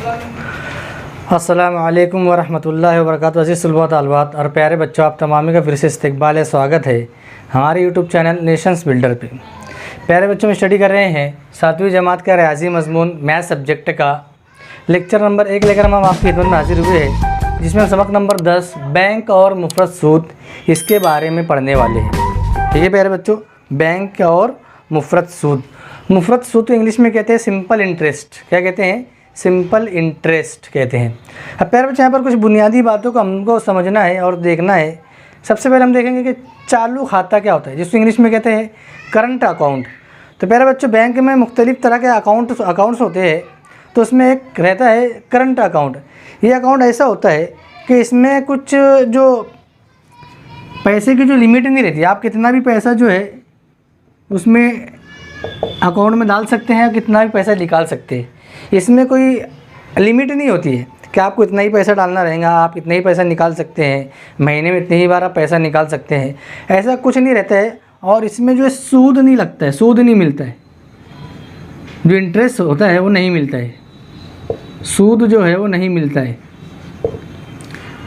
अस्सलामु अलैकुम वरहमतुल्लाहि वबरकातुहू। अज़ीज़ सुलबा तालबात और प्यारे बच्चों, आप तमामी का फिर से इस्तकबाल है, स्वागत है हमारे यूट्यूब चैनल नेशंस बिल्डर पे। प्यारे बच्चों, में स्टडी कर रहे हैं 7वीं जमात का रियाजी मजमून मैथ सब्जेक्ट का लेक्चर नंबर 1 लेकर हम आपकी खिदमत में हाजिर हुए हैं, जिसमें सबक नंबर 10 बैंक और मुफरद सूद इसके बारे में पढ़ने वाले हैं। ठीक है प्यारे बच्चों, बैंक और मुफरद सूद। मुफरद सूद तो इंग्लिश में कहते हैं सिंपल इंटरेस्ट। क्या कहते हैं? सिंपल इंटरेस्ट कहते हैं। अब प्यारे बच्चों, यहाँ पर कुछ बुनियादी बातों को हमको समझना है और देखना है। सबसे पहले हम देखेंगे कि चालू खाता क्या होता है, जिसको इंग्लिश में कहते हैं करंट अकाउंट। तो प्यारे बच्चों, बैंक में मुख्तलिफ़ तरह के अकाउंट्स होते हैं, तो उसमें एक रहता है करंट अकाउंट। ये अकाउंट ऐसा होता है कि इसमें कुछ जो पैसे की जो लिमिट नहीं रहती, आप कितना भी पैसा जो है उसमें अकाउंट में डाल सकते हैं, कितना भी पैसा निकाल सकते हैं। इसमें कोई लिमिट नहीं होती है कि आपको इतना ही पैसा डालना रहेगा, आप इतना ही पैसा निकाल सकते हैं, महीने में इतनी ही बार आप पैसा निकाल सकते हैं, ऐसा कुछ नहीं रहता है। और इसमें जो है सूद नहीं लगता है, सूद नहीं मिलता है, जो इंटरेस्ट होता है वो नहीं मिलता है, सूद जो है वो नहीं मिलता है।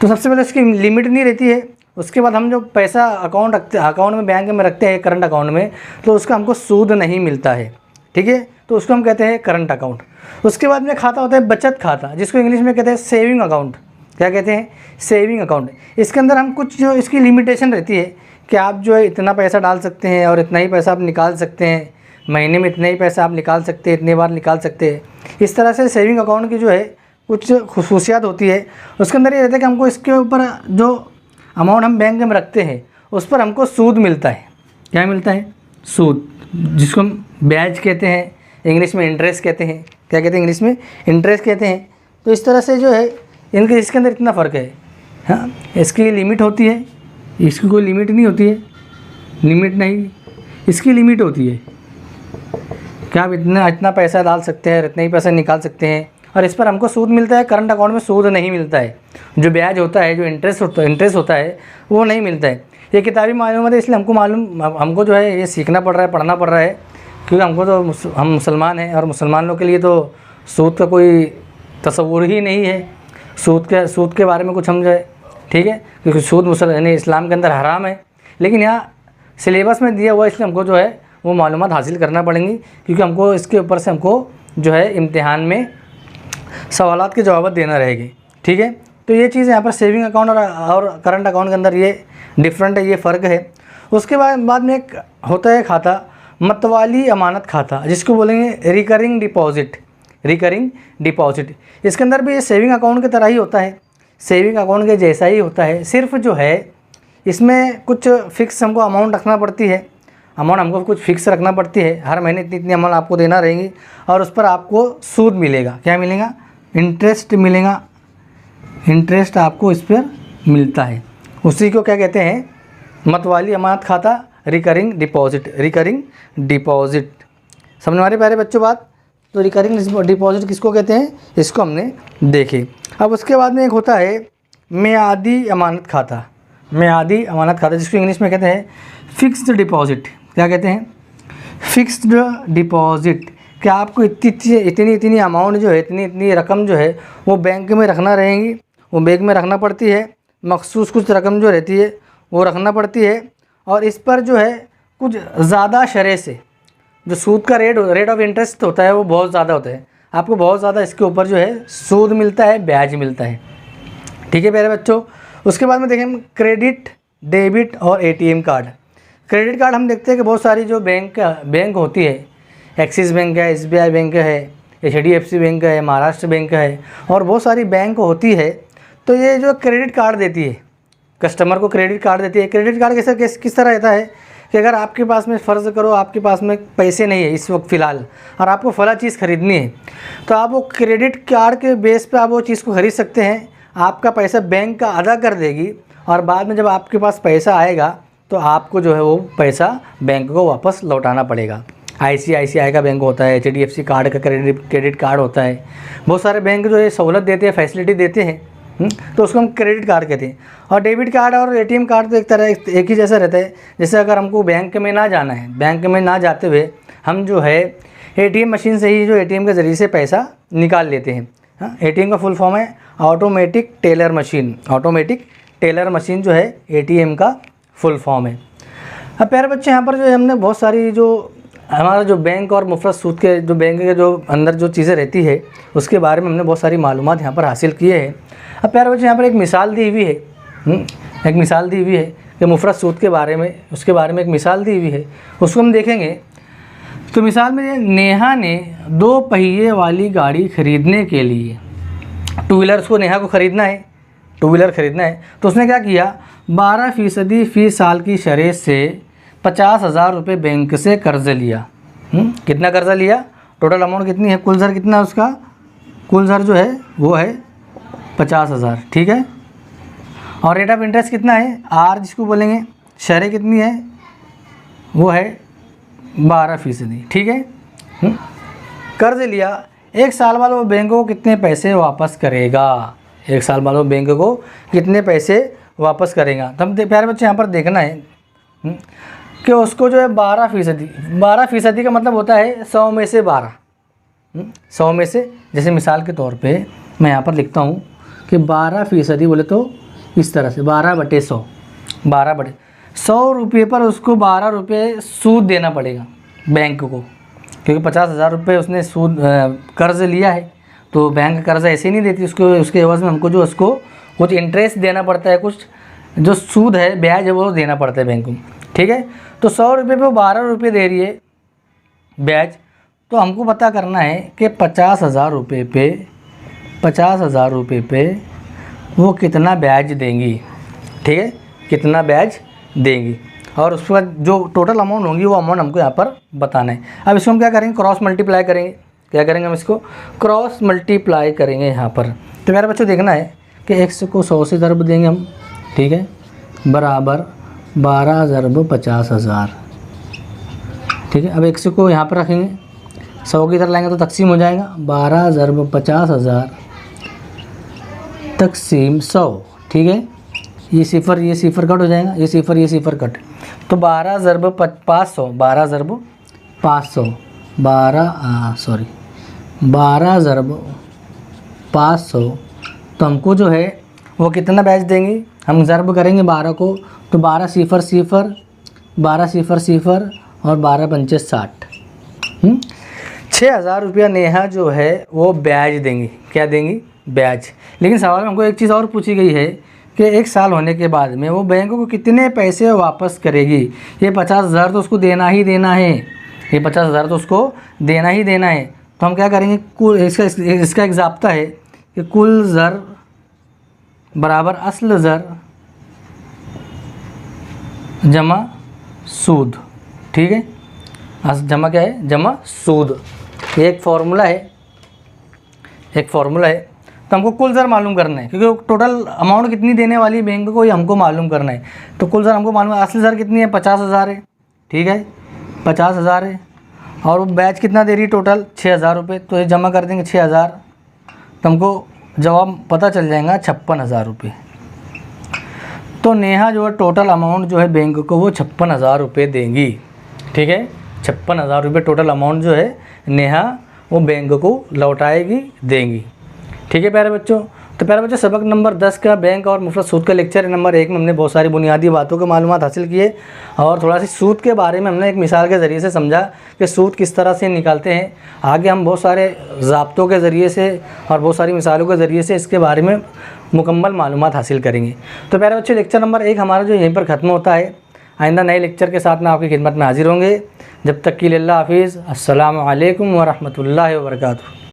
तो सबसे पहले उसकी लिमिट नहीं रहती है। उसके बाद हम जो पैसा अकाउंट में बैंक में रखते हैं करंट अकाउंट में, तो उसका हमको सूद नहीं मिलता है। ठीक है, तो उसको हम कहते हैं करंट अकाउंट। उसके बाद में खाता होता है बचत खाता, जिसको इंग्लिश में कहते हैं सेविंग अकाउंट। क्या कहते हैं? Saving account. इसके अंदर हम कुछ जो इसकी लिमिटेशन रहती है कि आप जो है इतना पैसा डाल सकते हैं और इतना ही पैसा आप निकाल सकते हैं, महीने में इतना ही पैसा आप निकाल सकते हैं, इतनी बार निकाल सकते हैं। इस तरह से सेविंग अकाउंट की जो है कुछ खुसूसियात होती है। उसके अंदर ये रहता है कि हमको इसके ऊपर जो अमाउंट हम बैंक में रखते हैं उस पर हमको सूद मिलता है। क्या मिलता है? सूद, जिसको हम ब्याज कहते हैं, इंग्लिश में इंटरेस्ट कहते हैं। क्या कहते हैं? इंग्लिश में इंटरेस्ट कहते हैं। तो इस तरह से जो है इसके अंदर इतना फ़र्क है। हाँ, इसकी लिमिट होती है, इसकी कोई लिमिट नहीं होती है, लिमिट नहीं, इसकी लिमिट होती है कि आप इतना पैसा डाल सकते हैं, इतना ही पैसा निकाल सकते हैं, और इस पर हमको सूद मिलता है। करंट अकाउंट में सूद नहीं मिलता है, जो ब्याज होता है, जो इंटरेस्ट होता है वो नहीं मिलता है। ये किताबी मालूमात है, इसलिए हमको जो है ये सीखना पड़ रहा है, पढ़ना पड़ रहा है, क्योंकि हमको तो हम मुसलमान हैं और मुसलमान लोग के लिए तो सूद का कोई तस्वुर ही नहीं है। सूद के बारे में कुछ समझ है, ठीक है, क्योंकि सूद यानी इस्लाम के अंदर हराम है, लेकिन यहाँ सिलेबस में दिया हुआ, इसलिए हमको जो है वो मालूमात हासिल करना पड़ेंगी, क्योंकि हमको इसके ऊपर से हमको जो है इम्तिहान में सवालात के जवाब देना रहेगी। ठीक है, तो ये चीज़ यहाँ पर सेविंग अकाउंट और करंट अकाउंट के अंदर ये डिफरेंट है, ये फ़र्क है। उसके बाद में एक होता है खाता मतवाली अमानत खाता, जिसको बोलेंगे रिकरिंग डिपॉजिट। रिकरिंग डिपॉजिट, इसके अंदर भी ये सेविंग अकाउंट की तरह ही होता है, सेविंग अकाउंट के जैसा ही होता है। सिर्फ जो है इसमें कुछ फ़िक्स हमको अमाउंट रखना पड़ती है, अमाउंट हमको कुछ फ़िक्स रखना पड़ती है। हर महीने इतनी अमाउंट आपको देना रहेगी और उस पर आपको सूद मिलेगा। क्या मिलेगा? इंटरेस्ट मिलेगा, इंटरेस्ट आपको इस पर मिलता है। उसी को क्या कहते हैं? मतवाली अमानत खाता, रिकरिंग डिपॉजिट। रिकरिंग डिपॉजिट समझ में आ रही प्यारे बच्चों बात? तो रिकरिंग डिपॉजिट किसको कहते हैं, इसको हमने देखे। अब उसके बाद में एक होता है मियादी अमानत खाता। मियादी अमानत खाता, जिसको इंग्लिश में कहते हैं फिक्स्ड डिपॉजिट। क्या कहते हैं? Fixed deposit. क्या आपको इतनी अमाउंट जो है, इतनी रकम जो है वो बैंक में रखना रहेगी, वो बैंक में रखना पड़ती है। मखसूस कुछ रकम जो रहती है वो रखना पड़ती है, और इस पर जो है कुछ ज़्यादा शरह से जो सूद का रेट ऑफ इंटरेस्ट होता है वो बहुत ज़्यादा होता है। आपको बहुत ज़्यादा इसके ऊपर जो है सूद मिलता है, ब्याज मिलता है। ठीक है प्यारे बच्चों, उसके बाद में देखें क्रेडिट, डेबिट और एटीएम कार्ड। क्रेडिट कार्ड हम देखते हैं कि बहुत सारी जो बैंक होती है, एक्सिस बैंक है, SBI बैंक है, HDFC बैंक है, महाराष्ट्र बैंक है, और बहुत सारी बैंक होती है। तो ये जो क्रेडिट कार्ड देती है, कस्टमर को क्रेडिट कार्ड देती है। क्रेडिट कार्ड किस तरह रहता है कि अगर आपके पास में फ़र्ज़ करो आपके पास में पैसे नहीं है इस वक्त फ़िलहाल, और आपको फला चीज़ ख़रीदनी है, तो आप वो क्रेडिट कार्ड के बेस पे आप वो चीज़ को ख़रीद सकते हैं। आपका पैसा बैंक का अदा कर देगी, और बाद में जब आपके पास पैसा आएगा तो आपको जो है वो पैसा बैंक को वापस लौटाना पड़ेगा। ICICI का बैंक होता है, HDFC कार्ड का क्रेडिट कार्ड होता है। बहुत सारे बैंक जो है सहूलत देते हैं, फैसिलिटी देते हैं, तो उसको हम क्रेडिट कार्ड कहते हैं। और डेबिट कार्ड और ATM कार्ड तो एक ही जैसा रहता है। जैसे अगर हमको बैंक में ना जाना है, बैंक में ना जाते हुए हम जो है ATM मशीन से ही जो ATM के ज़रिए से पैसा निकाल लेते हैं। हाँ, ATM का फुल फॉर्म है automatic teller machine. Automatic teller machine जो है ATM का फुल फॉर्म है। अब प्यारे बच्चे यहाँ पर जो है हमने बहुत सारी जो हमारा जो बैंक और मुफ़रत सूद के जो बैंक के जो अंदर जो चीज़ें रहती है उसके बारे में हमने बहुत सारी मालूमात यहाँ पर हासिल किए हैं। अब प्यारे बच्चे यहाँ पर एक मिसाल दी हुई है, एक मिसाल दी हुई है कि मुफ़रत सूद के बारे में, उसके बारे में एक मिसाल दी हुई है, उसको हम देखेंगे। तो मिसाल में नेहा ने 2 पहिए वाली गाड़ी खरीदने के लिए, टू व्हीलर उसको नेहा को ख़रीदना है, टू व्हीलर ख़रीदना है, तो उसने क्या किया 12% फ़ी साल की शरह से 50,000 रुपये बैंक से कर्ज़ लिया। कितना कर्ज़ा लिया, टोटल अमाउंट कितनी है, कुल ज़र कितना है उसका, कुल ज़र जो है वो है 50,000, ठीक है। और रेट ऑफ इंटरेस्ट कितना है, आर जिसको बोलेंगे, शरह कितनी है, वो है 12%, ठीक है। कर्ज़ लिया, 1 साल बाद वो बैंक को कितने पैसे वापस करेगा, 1 साल बाद वो बैंक को कितने पैसे वापस करेगा। तो हम प्यारे बच्चे यहाँ पर देखना है कि उसको जो है 12% का मतलब होता है 100 में से 12, 100 में से, जैसे मिसाल के तौर पे मैं यहाँ पर लिखता हूँ कि 12% बोले तो इस तरह से 12/100, 12/100 रुपये पर उसको 12 रुपये सूद देना पड़ेगा बैंक को, क्योंकि 50,000 रुपये उसने सूद कर्ज़ लिया है, तो बैंक कर्ज़ ऐसे ही नहीं देती उसको, उसके एवज़ में हमको जो उसको कुछ इंटरेस्ट देना पड़ता है, कुछ जो सूद है, ब्याज है, वो देना पड़ता है बैंक को, ठीक है। तो 100 रुपये पे 12 रुपये दे रही है ब्याज, तो हमको पता करना है कि 50,000 रुपये पे, 50,000 रुपये पे वो कितना ब्याज देंगी, ठीक है, कितना ब्याज देंगी, और उसके बाद जो टोटल अमाउंट होंगी वो अमाउंट हमको यहाँ पर बताना है। अब इसको हम क्या करेंगे, क्रॉस मल्टीप्लाई करेंगे। क्या करेंगे, हम इसको क्रॉस मल्टीप्लाई करेंगे यहाँ पर। तो मेरे बच्चों देखना है कि x को 100 से ज़रब देंगे हम, ठीक है, बराबर 12 ज़रब 50,000, ठीक है। अब x को यहाँ पर रखेंगे, 100 की तरह लाएंगे तो तकसीम हो जाएगा, 12 ज़रब 50,000 तकसीम 100, ठीक है। ये सिफर कट हो जाएगा, ये सिफर कट, तो 12 ज़रब 500, 12 ज़रब 500, 12 ज़रब 500, तो हमको जो है वो कितना ब्याज देंगे, हम ज़रब करेंगे 12 को, तो 12 सिफर सिफर, 12 सिफर सिफर और 12 पंचे 60, 6,000 रुपया नेहा जो है वो ब्याज देंगी। क्या देंगी, ब्याज। लेकिन सवाल में हमको एक चीज़ और पूछी गई है कि 1 साल होने के बाद में वो बैंक को कितने पैसे वापस करेगी। ये 50,000 तो उसको देना ही देना है, ये 50,000 तो उसको देना ही देना है। तो हम क्या करेंगे, कुल इसका एक ज़ाब्ता है कि कुल ज़र बराबर असल ज़र जमा सूद, ठीक है। जमा क्या है, जमा सूद, ये एक फार्मूला है, एक फार्मूला है। तो हमको कुल ज़र मालूम करना है, क्योंकि टोटल अमाउंट कितनी देने वाली बैंक को ये हमको मालूम करना है। तो कुल ज़र हमको मालूम है, असल ज़र कितनी है, 50,000 है, ठीक है, 50,000 है, और वो ब्याज कितना दे रही है, टोटल 6,000 रुपये। तो ये जमा कर देंगे 6,000, तो हमको जवाब पता चल जाएगा 56,000 रुपये। तो नेहा जो है टोटल अमाउंट जो है बैंक को वो 56,000 रुपये देंगी, ठीक है। 56,000 रुपये टोटल अमाउंट जो है नेहा वो बैंक को लौटाएगी, देंगी, ठीक है प्यारे बच्चों। तो प्यारे बच्चों, सबक नंबर 10 का बैंक और मुफ़रत सूद का लेक्चर नंबर 1 में हमने बहुत सारी बुनियादी बातों के मालूमात हासिल किए, और थोड़ा सी सूद के बारे में हमने एक मिसाल के ज़रिए से समझा कि सूद किस तरह से निकालते हैं। आगे हम बहुत सारे ज़ाब्तों के ज़रिए से और बहुत सारी मिसालों के ज़रिए से इसके बारे में मुकम्मल मालूमात हासिल करेंगे। तो प्यारे बच्चों, लेक्चर नंबर 1 हमारा जो यहीं पर ख़त्म होता है। आइंदा नए लेक्चर के साथ में आपकी खिदमत में हाजिर होंगे। जब तक के लिए अल्लाह हाफिज़, अस्सलामु अलैकुम व रहमतुल्लाहि व बरकातुहू।